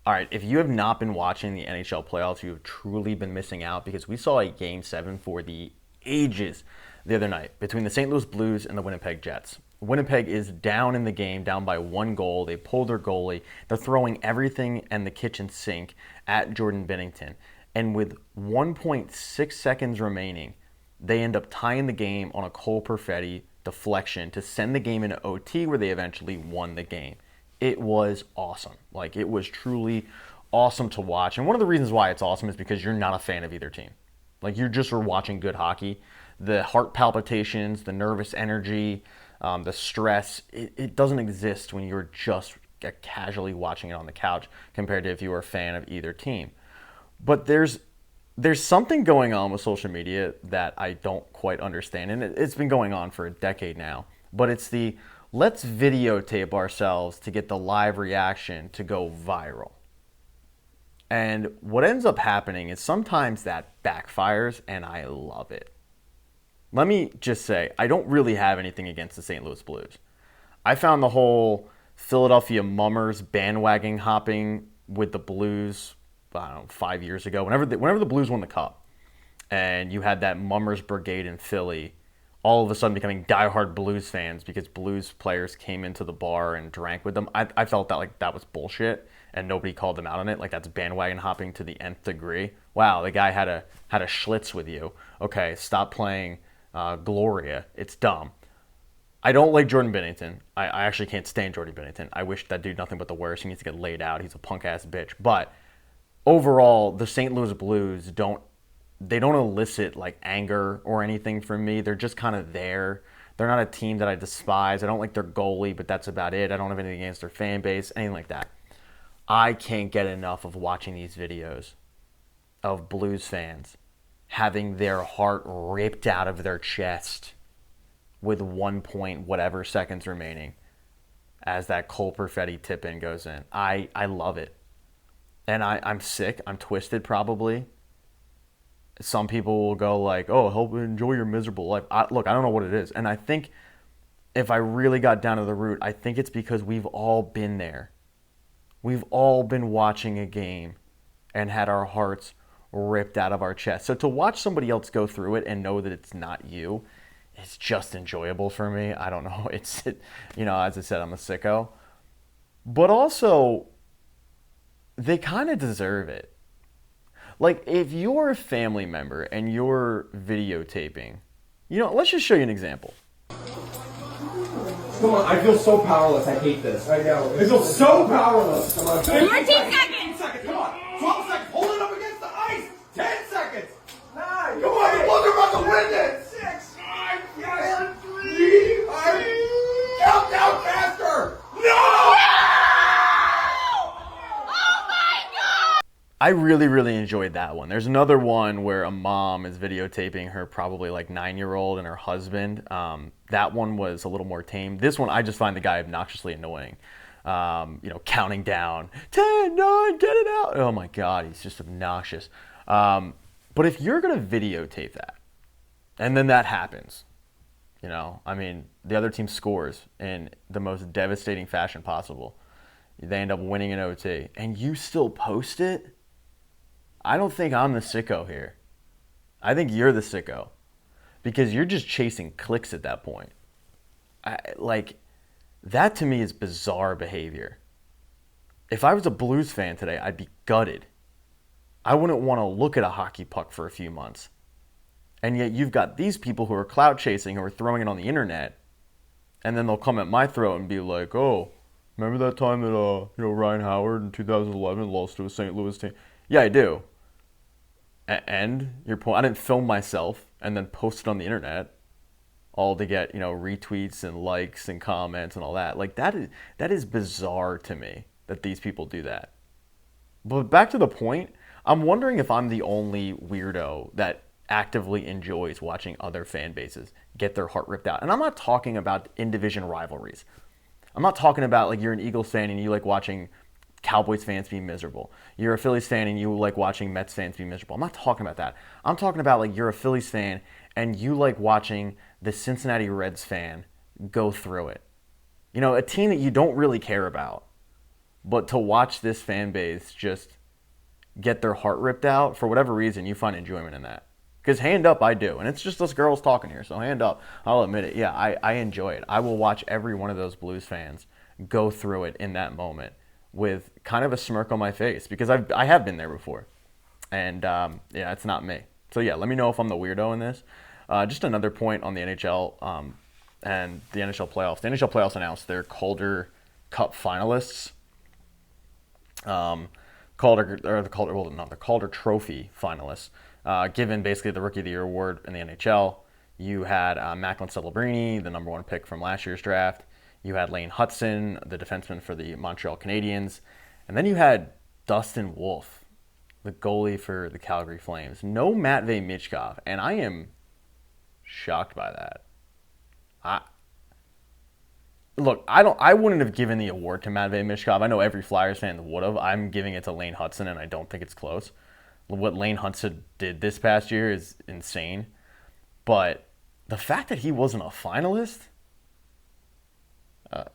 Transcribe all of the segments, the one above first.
All right, if you have not been watching the NHL playoffs, you have truly been missing out because we saw a game 7 for the ages the other night between the St. Louis Blues and the Winnipeg Jets. Winnipeg is down in the game, down by 1 goal. They pulled their goalie. They're throwing everything in the kitchen sink at Jordan Binnington. And with 1.6 seconds remaining, they end up tying the game on a Cole Perfetti deflection to send the game into OT where they eventually won the game. It was awesome. Like, it was truly awesome to watch. And one of the reasons why it's awesome is because you're not a fan of either team. Like, you're just watching good hockey. The heart palpitations, the nervous energy, the stress, it doesn't exist when you're just casually watching it on the couch compared to if you were a fan of either team. But there's something going on with social media that I don't quite understand. And it's been going on for a decade now. But it's the let's videotape ourselves to get the live reaction to go viral. And what ends up happening is sometimes that backfires, and I love it. Let me just say, I don't really have anything against the St. Louis Blues. I found the whole Philadelphia Mummers bandwagon hopping with the Blues, I don't know, 5 years ago, whenever the Blues won the Cup, and you had that Mummers brigade in Philly, all of a sudden becoming diehard Blues fans because Blues players came into the bar and drank with them. I felt that was bullshit, and nobody called them out on it. Like, that's bandwagon hopping to the nth degree. Wow, the guy had a Schlitz with you. Okay, stop playing Gloria. It's dumb. I don't like Jordan Binnington. I actually can't stand Jordan Binnington. I wish that dude nothing but the worst. He needs to get laid out. He's a punk-ass bitch. But overall, the St. Louis Blues don't elicit like anger or anything from me. They're just kind of there. They're not a team that I despise. I don't like their goalie, but that's about it. I don't have anything against their fan base, anything like that. I can't get enough of watching these videos of Blues fans having their heart ripped out of their chest with 1 point whatever seconds remaining as that Cole Perfetti tip-in goes in. I love it. And I'm sick. I'm twisted probably. Some people will go like, oh, help enjoy your miserable life. Look, I don't know what it is. And I think if I really got down to the root, I think it's because we've all been there. We've all been watching a game and had our hearts ripped out of our chest. So to watch somebody else go through it and know that it's not you, it's just enjoyable for me. I don't know. As I said, I'm a sicko. But also, they kind of deserve it. Like, if you're a family member and you're videotaping, let's just show you an example. Come on, I feel so powerless. I hate this. I know. I feel so powerless. Come on. 14 seconds! 15 seconds. Come on. 12 seconds. Hold it up against the ice. 10 seconds. 9. Come on, the Blues are about to win this. 6, 5, 4, 3, 2. Countdown faster. No! I really, really enjoyed that one. There's another one where a mom is videotaping her probably like 9-year-old and her husband. That one was a little more tame. This one, I just find the guy obnoxiously annoying. Counting down, 10, 9, get it out. Oh my God, he's just obnoxious. But if you're going to videotape that, and then that happens, the other team scores in the most devastating fashion possible. They end up winning in OT, and you still post it? I don't think I'm the sicko here. I think you're the sicko because you're just chasing clicks at that point. That to me is bizarre behavior. If I was a Blues fan today, I'd be gutted. I wouldn't want to look at a hockey puck for a few months. And yet you've got these people who are clout chasing, who are throwing it on the internet, and then they'll come at my throat and be like, oh, remember that time that Ryan Howard in 2011 lost to a St. Louis team? Yeah, I do. And your point, I didn't film myself and then post it on the internet, all to get retweets and likes and comments and all that. Like, that is bizarre to me that these people do that. But back to the point, I'm wondering if I'm the only weirdo that actively enjoys watching other fan bases get their heart ripped out. And I'm not talking about in-division rivalries. I'm not talking about like you're an Eagles fan and you like watching Cowboys fans be miserable. You're a Phillies fan and you like watching Mets fans be miserable. I'm not talking about that. I'm talking about like you're a Phillies fan and you like watching the Cincinnati Reds fan go through it. A team that you don't really care about. But to watch this fan base just get their heart ripped out, for whatever reason, you find enjoyment in that. Because hand up, I do. And it's just us girls talking here, so hand up. I'll admit it. Yeah, I enjoy it. I will watch every one of those Blues fans go through it in that moment with kind of a smirk on my face, because I have been there before. And, yeah, it's not me. So, yeah, let me know if I'm the weirdo in this. Just another point on the NHL and the NHL playoffs. The NHL playoffs announced their Calder Cup finalists. The Calder Trophy finalists, given basically the Rookie of the Year award in the NHL. You had Macklin Celebrini, the number 1 pick from last year's draft. You had Lane Hutson, the defenseman for the Montreal Canadiens. And then you had Dustin Wolf, the goalie for the Calgary Flames. No Matvei Michkov, and I am shocked by that. I wouldn't have given the award to Matvei Michkov. I know every Flyers fan would have. I'm giving it to Lane Hutson, and I don't think it's close. What Lane Hutson did this past year is insane. But the fact that he wasn't a finalist?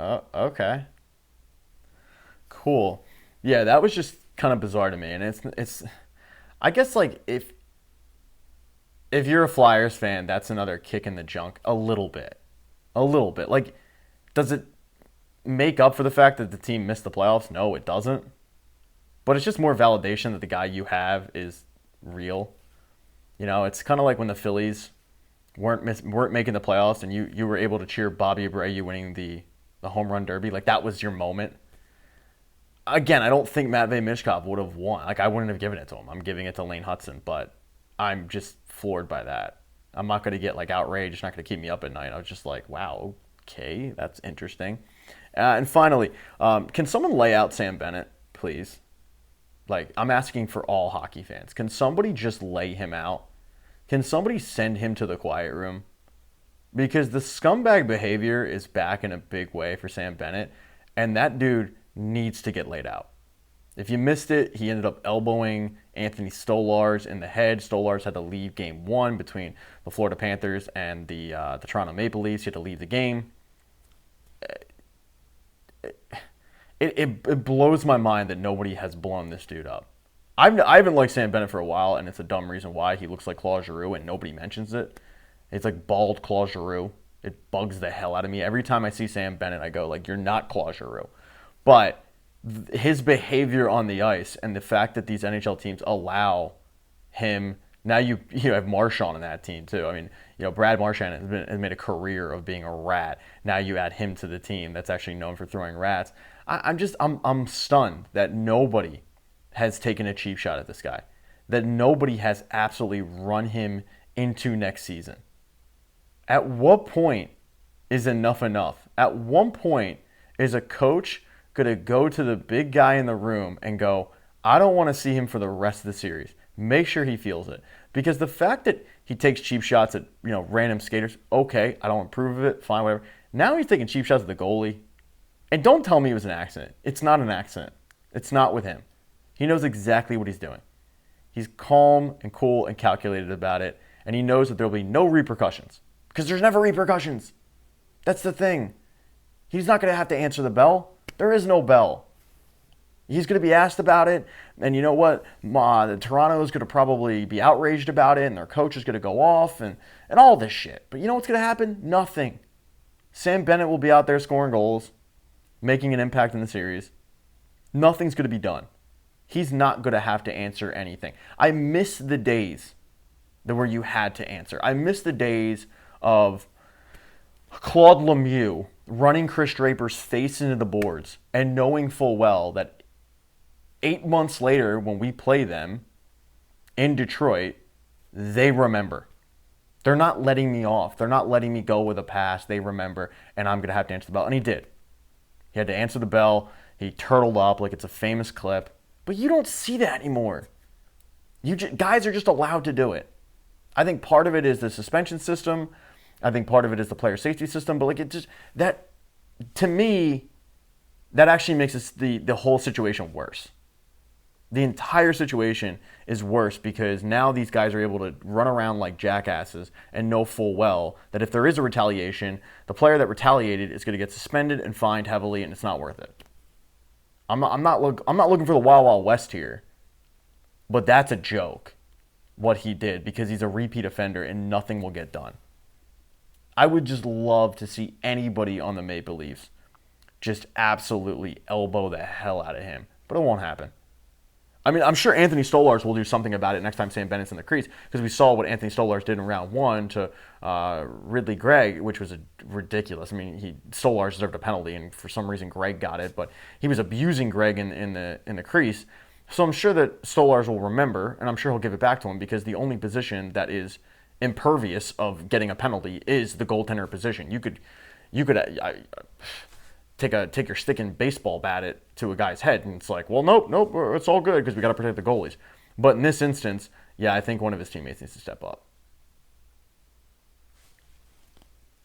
Okay. Cool. Yeah, that was just kind of bizarre to me. And it's I guess, like, if you're a Flyers fan, that's another kick in the junk a little bit. A little bit. Like, does it make up for the fact that the team missed the playoffs? No, it doesn't. But it's just more validation that the guy you have is real. You know, it's kind of like when the Phillies weren't making the playoffs and you were able to cheer Bobby Abreu winning the home run derby. Like, that was your moment. Again, I don't think Matvei Michkov would have won. Like, I wouldn't have given it to him. I'm giving it to Lane Hutson, but I'm just floored by that. I'm not going to get, like, outraged. It's not going to keep me up at night. I was just like, wow, okay, that's interesting. And finally, can someone lay out Sam Bennett, please? Like, I'm asking for all hockey fans. Can somebody just lay him out? Can somebody send him to the quiet room? Because the scumbag behavior is back in a big way for Sam Bennett, and that dude needs to get laid out. If you missed it, he ended up elbowing Anthony Stolarz in the head. Stolarz had to leave Game 1 between the Florida Panthers and the Toronto Maple Leafs. He had to leave the game. It blows my mind that nobody has blown this dude up. I haven't liked Sam Bennett for a while, and it's a dumb reason why. He looks like Claude Giroux, and nobody mentions it. It's like bald Claude Giroux. It bugs the hell out of me. Every time I see Sam Bennett, I go, like, you're not Claude Giroux. But his behavior on the ice and the fact that these NHL teams allow him. Now you have Marchand in that team too. I mean, Brad Marchand has made a career of being a rat. Now you add him to the team that's actually known for throwing rats. I'm stunned that nobody has taken a cheap shot at this guy. That nobody has absolutely run him into next season. At what point is enough enough? At one point is a coach going to go to the big guy in the room and go, I don't want to see him for the rest of the series. Make sure he feels it. Because the fact that he takes cheap shots at random skaters, okay, I don't approve of it, fine, whatever. Now he's taking cheap shots at the goalie. And don't tell me it was an accident. It's not an accident. It's not with him. He knows exactly what he's doing. He's calm and cool and calculated about it, and he knows that there will be no repercussions. Because there's never repercussions. That's the thing. He's not going to have to answer the bell. There is no bell. He's going to be asked about it, and you know what? Toronto is going to probably be outraged about it, and their coach is going to go off, and all this shit. But you know what's going to happen? Nothing. Sam Bennett will be out there scoring goals, making an impact in the series. Nothing's going to be done. He's not going to have to answer anything. I miss the days where you had to answer. I miss the days of Claude Lemieux running Chris Draper's face into the boards and knowing full well that 8 months later when we play them in Detroit, they remember. They're not letting me off. They're not letting me go with a pass. They remember, and I'm going to have to answer the bell. And he did. He had to answer the bell. He turtled up like it's a famous clip. But you don't see that anymore. Guys are just allowed to do it. I think part of it is the suspension system. I think part of it is the player safety system. But like to me, that actually makes the whole situation worse. The entire situation is worse because now these guys are able to run around like jackasses and know full well that if there is a retaliation, the player that retaliated is going to get suspended and fined heavily, and it's not worth it. I'm not looking for the Wild Wild West here, but that's a joke what he did because he's a repeat offender and nothing will get done. I would just love to see anybody on the Maple Leafs just absolutely elbow the hell out of him, but it won't happen. I mean, I'm sure Anthony Stolarz will do something about it next time Sam Bennett's in the crease because we saw what Anthony Stolarz did in round 1 to Ridley Gregg, which was ridiculous. I mean, Stolarz deserved a penalty, and for some reason Gregg got it, but he was abusing Gregg in the crease. So I'm sure that Stolarz will remember, and I'm sure he'll give it back to him because the only position that is impervious of getting a penalty is the goaltender position. You could take your stick and baseball bat it to a guy's head, and it's like, well, nope, it's all good because we got to protect the goalies. But in this instance, yeah, I think one of his teammates needs to step up.